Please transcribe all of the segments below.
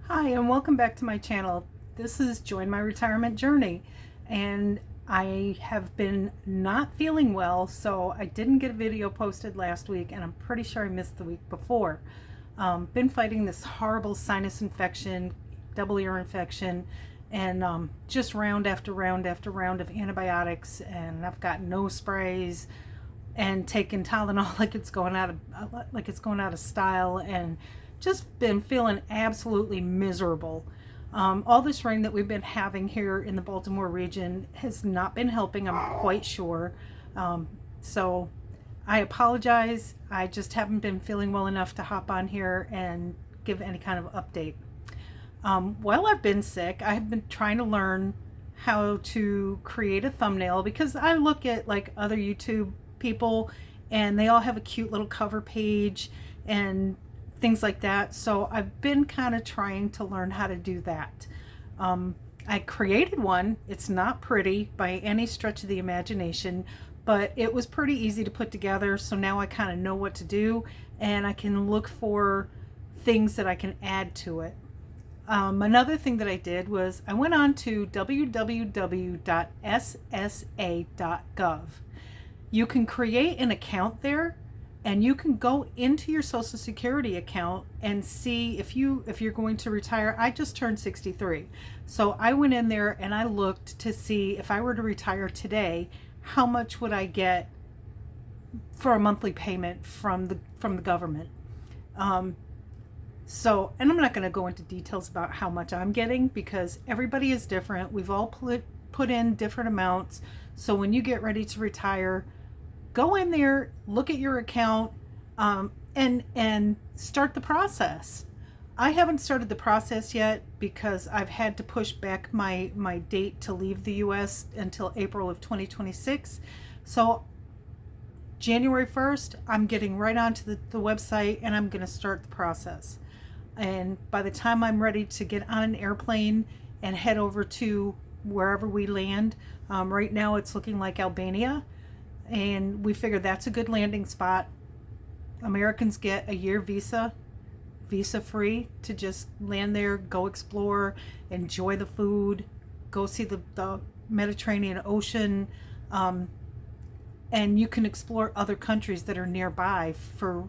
Hi, and welcome back to my channel. This is Join My Retirement Journey, and I have been not feeling well, so I didn't get a video posted last week, and I'm pretty sure I missed the week before. Been fighting this horrible sinus infection, double ear infection, and just round after round after round of antibiotics, and I've got nose sprays and taking Tylenol like it's going out of style, and just been feeling absolutely miserable. All this rain that we've been having here in the Baltimore region has not been helping, I'm quite sure. So I apologize. I just haven't been feeling well enough to hop on here and give any kind of update. While I've been sick, I've been trying to learn how to create a thumbnail, because I look at like other YouTube people and they all have a cute little cover page and things like that. So I've been kind of trying to learn how to do that. I created one. It's not pretty by any stretch of the imagination, but it was pretty easy to put together. So now I kind of know what to do, and I can look for things that I can add to it. Another thing that I did was I went on to www.ssa.gov. You can create an account there, and you can go into your Social Security account and see if you're going to retire. I just turned 63. So I went in there and I looked to see if I were to retire today, how much would I get for a monthly payment from the government. So, and I'm not going to go into details about how much I'm getting, because everybody is different. We've all put in different amounts. So when you get ready to retire, go in there, look at your account, and start the process. I haven't started the process yet because I've had to push back my date to leave the US until April of 2026. So January 1st, I'm getting right onto the website, and I'm going to start the process. And by the time I'm ready to get on an airplane and head over to wherever we land, right now it's looking like Albania, and we figure that's a good landing spot. Americans get a year visa free to just land there, go explore, enjoy the food, go see the Mediterranean Ocean, and you can explore other countries that are nearby for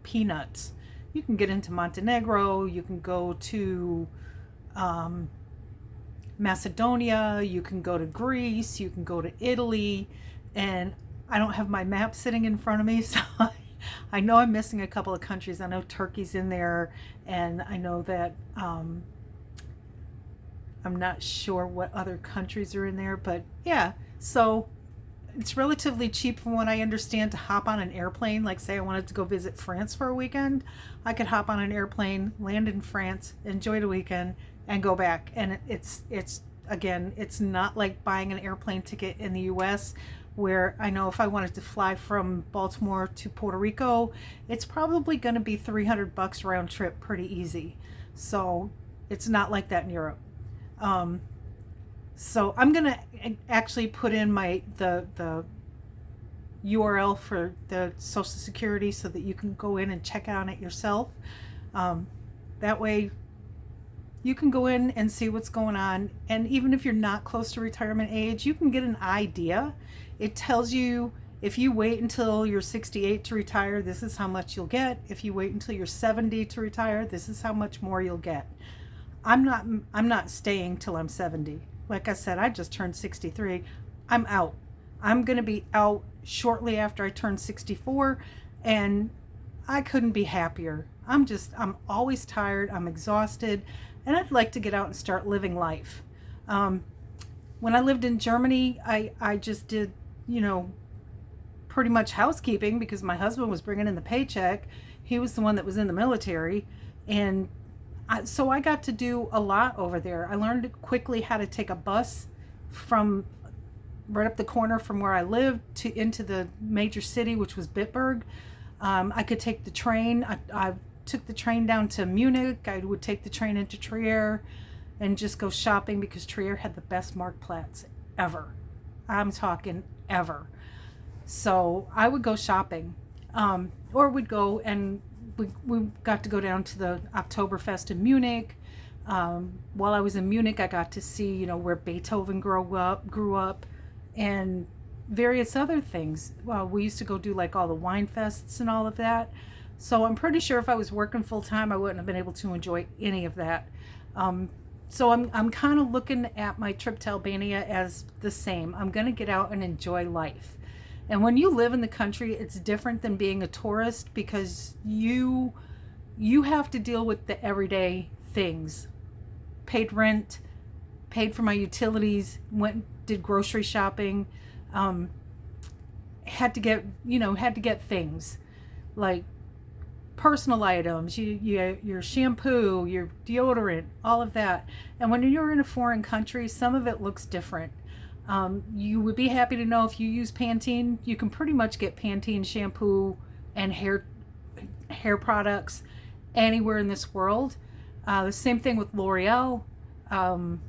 peanuts. You can get into Montenegro, you can go to Macedonia, you can go to Greece, you can go to Italy, and I don't have my map sitting in front of me, so I know I'm missing a couple of countries. I know Turkey's in there, and I know that I'm not sure what other countries are in there, but yeah, so it's relatively cheap from what I understand to hop on an airplane. Like, say I wanted to go visit France for a weekend, I could hop on an airplane, land in France, enjoy the weekend, and go back. And it's again, it's not like buying an airplane ticket in the US, where I know if I wanted to fly from Baltimore to Puerto Rico, it's probably going to be $300 round trip, pretty easy. So it's not like that in Europe. So I'm gonna actually put in the URL for the Social Security so that you can go in and check on it yourself. That way you can go in and see what's going on, and even if you're not close to retirement age, you can get an idea. It tells you, if you wait until you're 68 to retire, this is how much you'll get. If you wait until you're 70 to retire, this is how much more you'll get. I'm not staying till I'm 70. Like I said, I just turned 63. I'm out. I'm going to be out shortly after I turn 64, and I couldn't be happier. I'm always tired. I'm exhausted, and I'd like to get out and start living life. When I lived in Germany, I just did, pretty much housekeeping, because my husband was bringing in the paycheck. He was the one that was in the military, and so I got to do a lot over there. I learned quickly how to take a bus from right up the corner from where I lived into the major city, which was Bitburg. I could take the train. I took the train down to Munich. I would take the train into Trier and just go shopping, because Trier had the best Marktplatz ever. I'm talking ever. So I would go shopping, or we'd go and we got to go down to the Oktoberfest in Munich. While I was in Munich, I got to see, where Beethoven grew up, and various other things. Well, we used to go do like all the wine fests and all of that. So I'm pretty sure if I was working full time, I wouldn't have been able to enjoy any of that. Um, so I'm kind of looking at my trip to Albania as the same. I'm going to get out and enjoy life. And when you live in the country, it's different than being a tourist because you have to deal with the everyday things. Paid rent, paid for my utilities, did grocery shopping, had to get things like personal items, your shampoo, your deodorant, all of that. And when you're in a foreign country, some of it looks different. You would be happy to know if you use Pantene, you can pretty much get Pantene shampoo and hair products anywhere in this world. The same thing with L'Oreal, and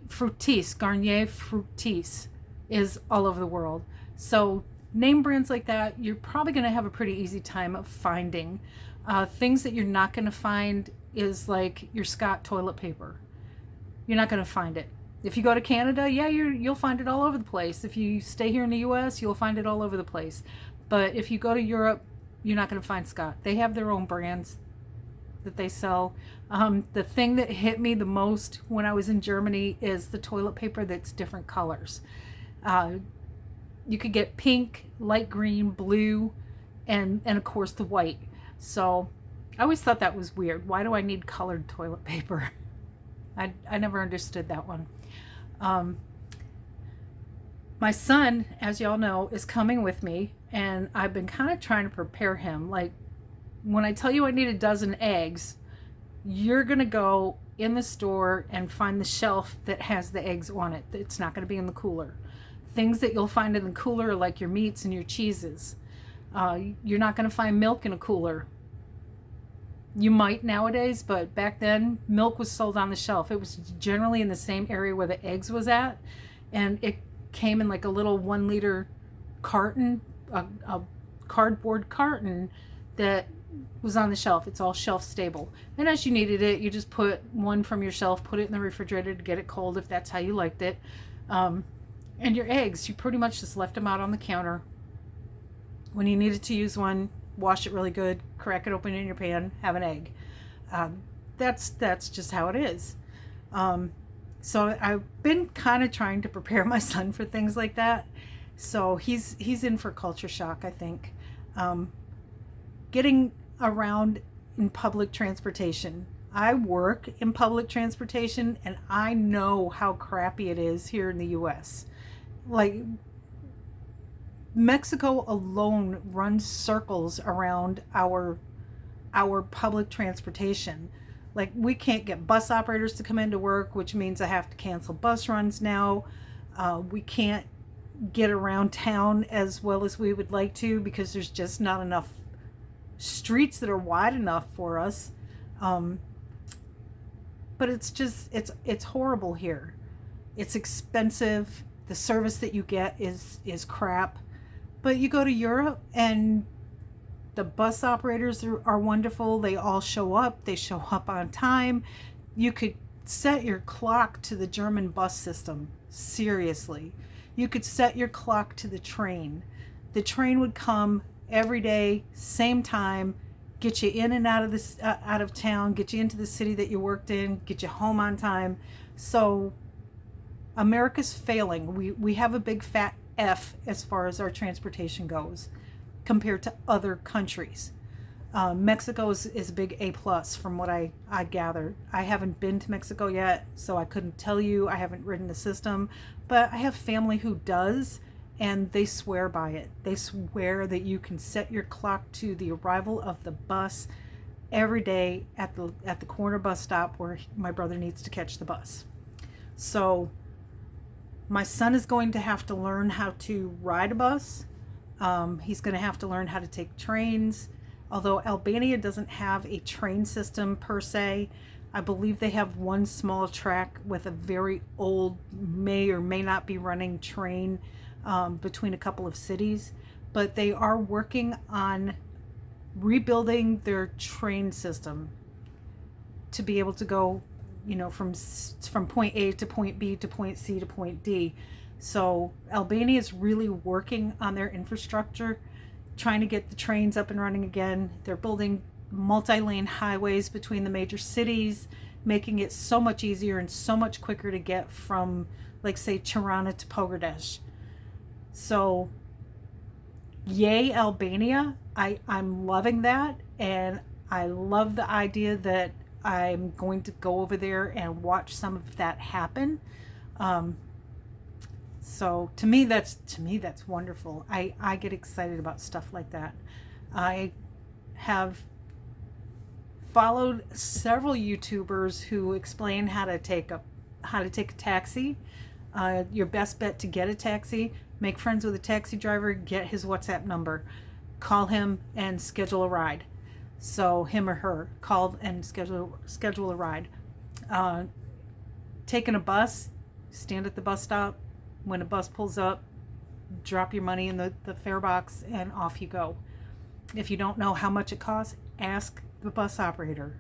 Fructis, Garnier Fructis is all over the world. So name brands like that, you're probably going to have a pretty easy time of finding. Things that you're not going to find is like your Scott toilet paper. You're not going to find it. If you go to Canada, yeah, you'll find it all over the place. If you stay here in the US, you'll find it all over the place. But if you go to Europe, you're not going to find Scott. They have their own brands that they sell. The thing that hit me the most when I was in Germany is the toilet paper that's different colors. You could get pink, light green, blue, and of course the white. So I always thought that was weird. Why do I need colored toilet paper? I never understood that one. My son, as y'all know, is coming with me, and I've been kind of trying to prepare him. Like, when I tell you I need a dozen eggs, you're going to go in the store and find the shelf that has the eggs on it. It's not going to be in the cooler. Things that you'll find in the cooler are like your meats and your cheeses. You're not going to find milk in a cooler. You might nowadays, but back then, milk was sold on the shelf. It was generally in the same area where the eggs was at, and it came in like a little 1 liter carton, a cardboard carton that was on the shelf. It's all shelf stable. And as you needed it, you just put one from your shelf, put it in the refrigerator to get it cold if that's how you liked it. And your eggs, you pretty much just left them out on the counter. When you needed to use one, wash it really good, crack it open in your pan, have an egg. That's just how it is. So I've been kind of trying to prepare my son for things like that. So he's in for culture shock, I think. Getting around in public transportation. I work in public transportation, and I know how crappy it is here in the US. Like, Mexico alone runs circles around our public transportation. Like, we can't get bus operators to come into work, which means I have to cancel bus runs now. We can't get around town as well as we would like to because there's just not enough streets that are wide enough for us. But it's horrible here. It's expensive. The service that you get is crap. But you go to Europe and the bus operators are wonderful. They all show up. They show up on time. You could set your clock to the German bus system. Seriously. You could set your clock to the train. The train would come every day, same time, get you in and out of this out of town, get you into the city that you worked in, get you home on time. So America's failing. We have a big fat F as far as our transportation goes compared to other countries. Mexico is a big A plus from what I gather. I haven't been to Mexico yet, so I couldn't tell you. I haven't ridden the system, but I have family who does, and they swear by it. They swear that you can set your clock to the arrival of the bus every day at the corner bus stop where my brother needs to catch the bus. So my son is going to have to learn how to ride a bus. He's going to have to learn how to take trains. Although Albania doesn't have a train system per se, I believe they have one small track with a very old, may or may not be running train between a couple of cities. But they are working on rebuilding their train system to be able to go, from point A to point B to point C to point D. So Albania is really working on their infrastructure, trying to get the trains up and running again. They're building multi-lane highways between the major cities, making it so much easier and so much quicker to get from, like, say, Tirana to Pogodash. So yay, Albania. I'm loving that, and I love the idea that I'm going to go over there and watch some of that happen. So to me that's wonderful. I get excited about stuff like that. I have followed several YouTubers who explain how to take a taxi. Your best bet to get a taxi: make friends with a taxi driver, get his WhatsApp number, call him and schedule a ride. So him or her, call and schedule a ride. Taking a bus, stand at the bus stop. When a bus pulls up, drop your money in the fare box and off you go. If you don't know how much it costs, ask the bus operator.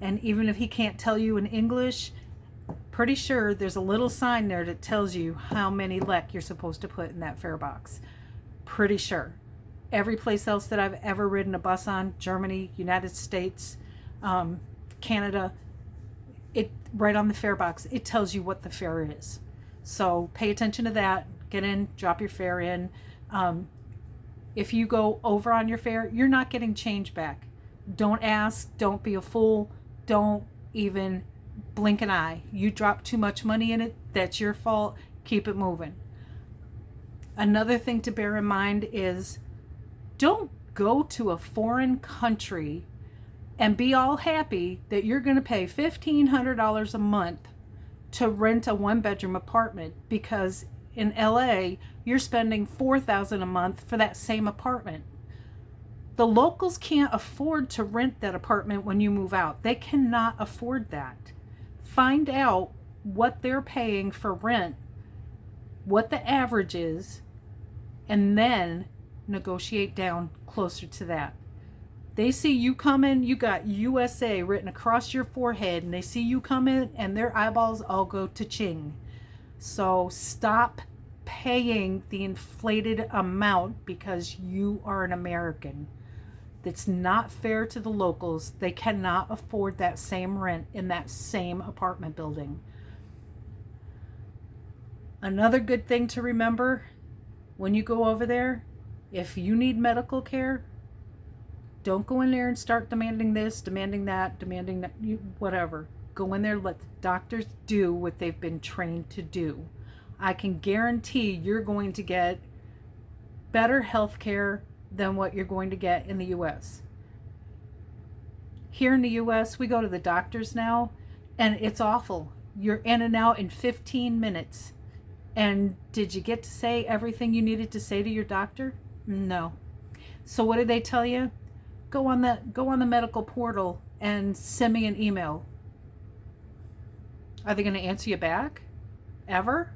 And even if he can't tell you in English, pretty sure there's a little sign there that tells you how many lek you're supposed to put in that fare box. Pretty sure. Every place else that I've ever ridden a bus on, Germany, United States, Canada, it right on the fare box, it tells you what the fare is. So pay attention to that. Get in, drop your fare in. If you go over on your fare, you're not getting change back. Don't ask. Don't be a fool. Don't even blink an eye. You drop too much money in it, that's your fault. Keep it moving. Another thing to bear in mind is, don't go to a foreign country and be all happy that you're going to pay $1,500 a month to rent a one-bedroom apartment, because in LA you're spending $4,000 a month for that same apartment. The locals can't afford to rent that apartment when you move out. They cannot afford that. Find out what they're paying for rent, what the average is, and then negotiate down closer to that. They see you coming, you got USA written across your forehead, and they see you coming and their eyeballs all go to ching. So stop paying the inflated amount because you are an American. That's not fair to the locals. They cannot afford that same rent in that same apartment building. Another good thing to remember when you go over there, if you need medical care, don't go in there and start demanding this, demanding that, whatever. Go in there, let the doctors do what they've been trained to do. I can guarantee you're going to get better health care than what you're going to get in the US. Here in the US, we go to the doctors now, and it's awful. You're in and out in 15 minutes. And did you get to say everything you needed to say to your doctor? No. So what did they tell you? Go on the medical portal and send me an email. Are they going to answer you back? Ever?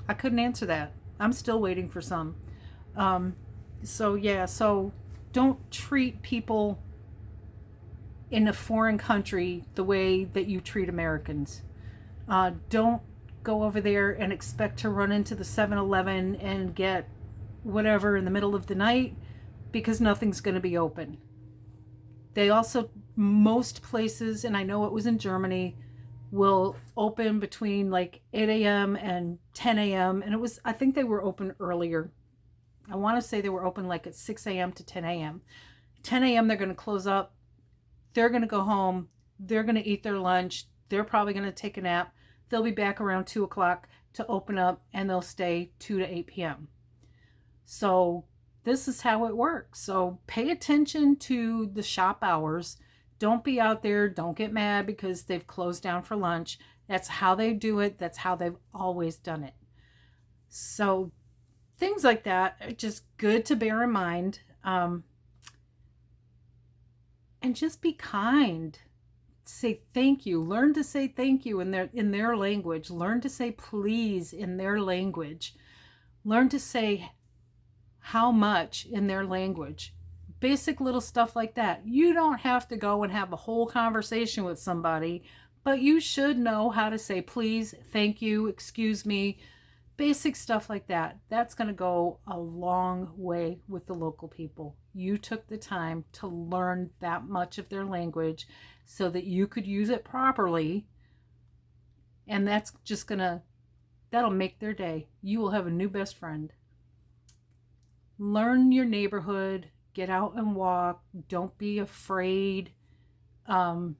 I couldn't answer that. I'm still waiting for some. So don't treat people in a foreign country the way that you treat Americans. Don't go over there and expect to run into the 7-Eleven and get whatever in the middle of the night, because nothing's going to be open. They also, most places, and I know it was in Germany, will open between like 8 a.m. and 10 a.m. And I think they were open earlier. I want to say they were open like at 6 a.m. to 10 a.m. 10 a.m. they're going to close up. They're going to go home. They're going to eat their lunch. They're probably going to take a nap. They'll be back around 2 o'clock to open up, and they'll stay 2 to 8 p.m. So this is how it works. So pay attention to the shop hours. Don't be out there. Don't get mad because they've closed down for lunch. That's how they do it. That's how they've always done it. So things like that are just good to bear in mind. And just be kind. Say thank you. Learn to say thank you in their language. Learn to say please in their language. Learn to say how much in their language. basic little stuff like that. You don't have to go and have a whole conversation with somebody, but you should know how to say please, thank you, excuse me, basic stuff like that. That's going to go a long way with the local people. You took the time to learn that much of their language so that you could use it properly. And that's just that'll make their day. You will have a new best friend. Learn your neighborhood, get out and walk. Don't be afraid. When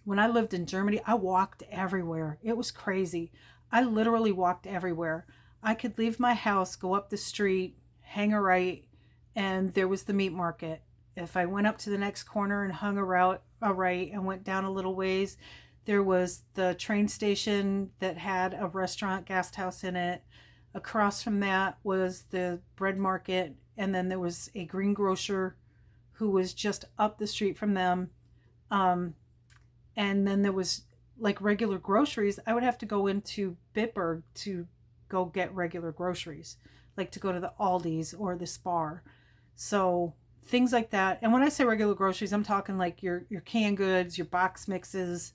I lived in Germany, I walked everywhere. It was crazy. I literally walked everywhere. I could leave my house, go up the street, hang a right, and there was the meat market. If I went up to the next corner and hung a right and went down a little ways, there was the train station that had a restaurant, guest house in it. Across from that was the bread market, and then there was a greengrocer who was just up the street from them. And then there was like regular groceries. I would have to go into Bitburg to go get regular groceries, like to go to the Aldi's or the Spar. So things like that. And when I say regular groceries, I'm talking like your canned goods, your box mixes,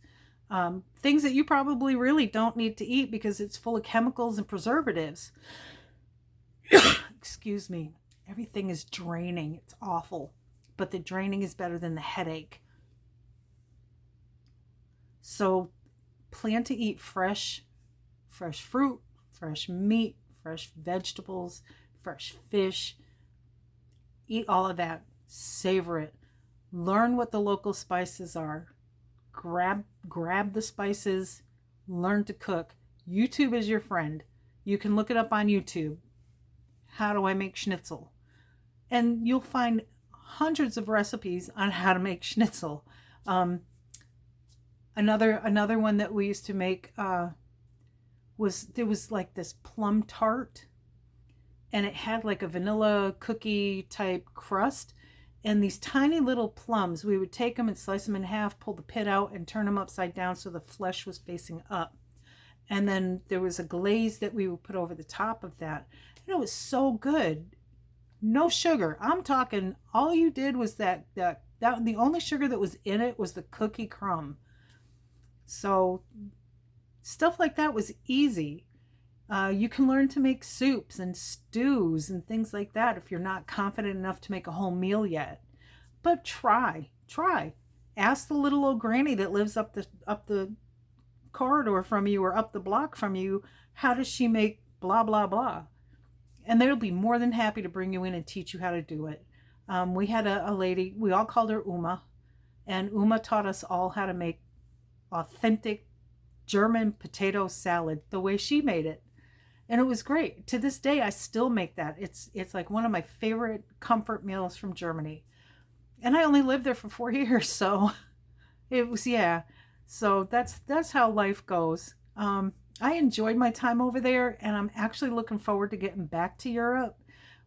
things that you probably really don't need to eat because it's full of chemicals and preservatives. Excuse me. Everything is draining. It's awful. But the draining is better than the headache. So plan to eat fresh fruit, fresh meat, fresh vegetables, fresh fish. Eat all of that. Savor it. Learn what the local spices are. Grab the spices. Learn to cook. YouTube is your friend. You can look it up on YouTube. How do I make schnitzel? And you'll find hundreds of recipes on how to make schnitzel. Another one that we used to make was like this plum tart, and it had like a vanilla cookie type crust, and these tiny little plums, we would take them and slice them in half, pull the pit out, and turn them upside down so the flesh was facing up. And then there was a glaze that we would put over the top of that, and it was so good. No sugar. I'm talking all you did was that the only sugar that was in it was the cookie crumb. So stuff like that was easy. You can learn to make soups and stews and things like that if you're not confident enough to make a whole meal yet. But try. Ask the little old granny that lives up the corridor from you or up the block from you, how does she make blah, blah, blah? And they'll be more than happy to bring you in and teach you how to do it. We had a lady, we all called her Uma, and Uma taught us all how to make authentic German potato salad the way she made it. And it was great. To this day, I still make that. It's like one of my favorite comfort meals from Germany. And I only lived there for 4 years, so it was, yeah. So that's how life goes. I enjoyed my time over there, and I'm actually looking forward to getting back to Europe.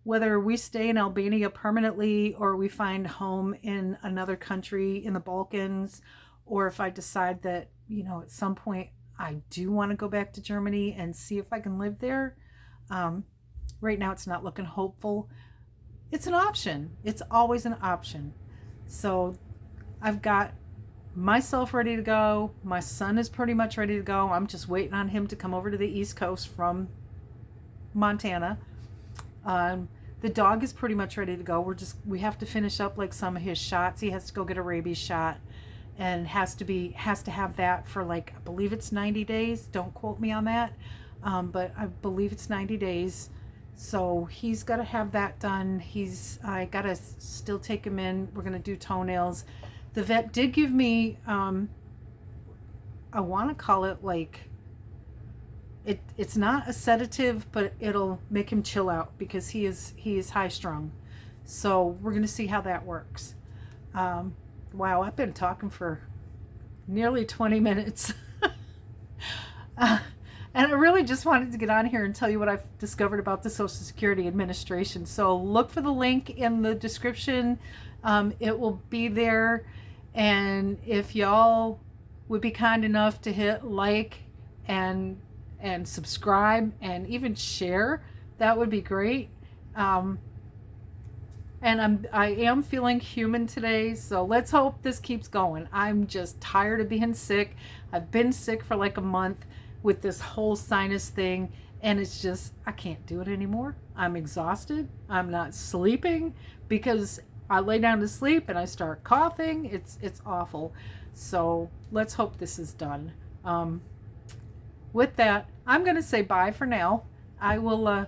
Whether we stay in Albania permanently or we find home in another country in the Balkans, or if I decide that, at some point I do want to go back to Germany and see if I can live there. Right now it's not looking hopeful. It's an option. It's always an option. So I've got myself ready to go. My son is pretty much ready to go. I'm just waiting on him to come over to the East Coast from Montana. The dog is pretty much ready to go. We have to finish up like some of his shots. He has to go get a rabies shot and has to have that for like, I believe it's 90 days. Don't quote me on that. But I believe it's 90 days. So he's got to have that done. I got to still take him in. We're going to do toenails. The vet did give me, I want to call it like, it's not a sedative, but it'll make him chill out because he is high strung. So we're going to see how that works. Wow, I've been talking for nearly 20 minutes. And I really just wanted to get on here and tell you what I've discovered about the Social Security Administration. So look for the link in the description. It will be there. And if y'all would be kind enough to hit like and subscribe and even share, that would be great. And I am feeling human today, so let's hope this keeps going. I'm just tired of being sick. I've been sick for like a month with this whole sinus thing, and it's just I can't do it anymore. I'm exhausted. I'm not sleeping because I lay down to sleep and I start coughing. It's awful. So let's hope this is done. With that, I'm going to say bye for now. I will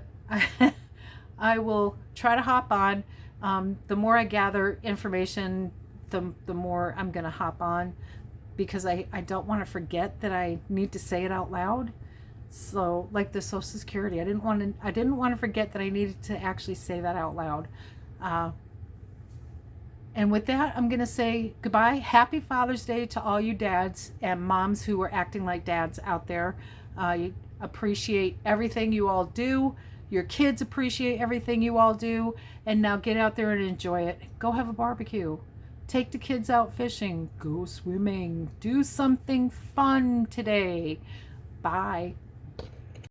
I will try to hop on. The more I gather information, the more I'm going to hop on, because I don't want to forget that I need to say it out loud. So like the Social Security, I didn't want to forget that I needed to actually say that out loud. And with that, I'm going to say goodbye. Happy Father's Day to all you dads and moms who are acting like dads out there. You appreciate everything you all do. Your kids appreciate everything you all do. And now get out there and enjoy it. Go have a barbecue. Take the kids out fishing. Go swimming. Do something fun today. Bye.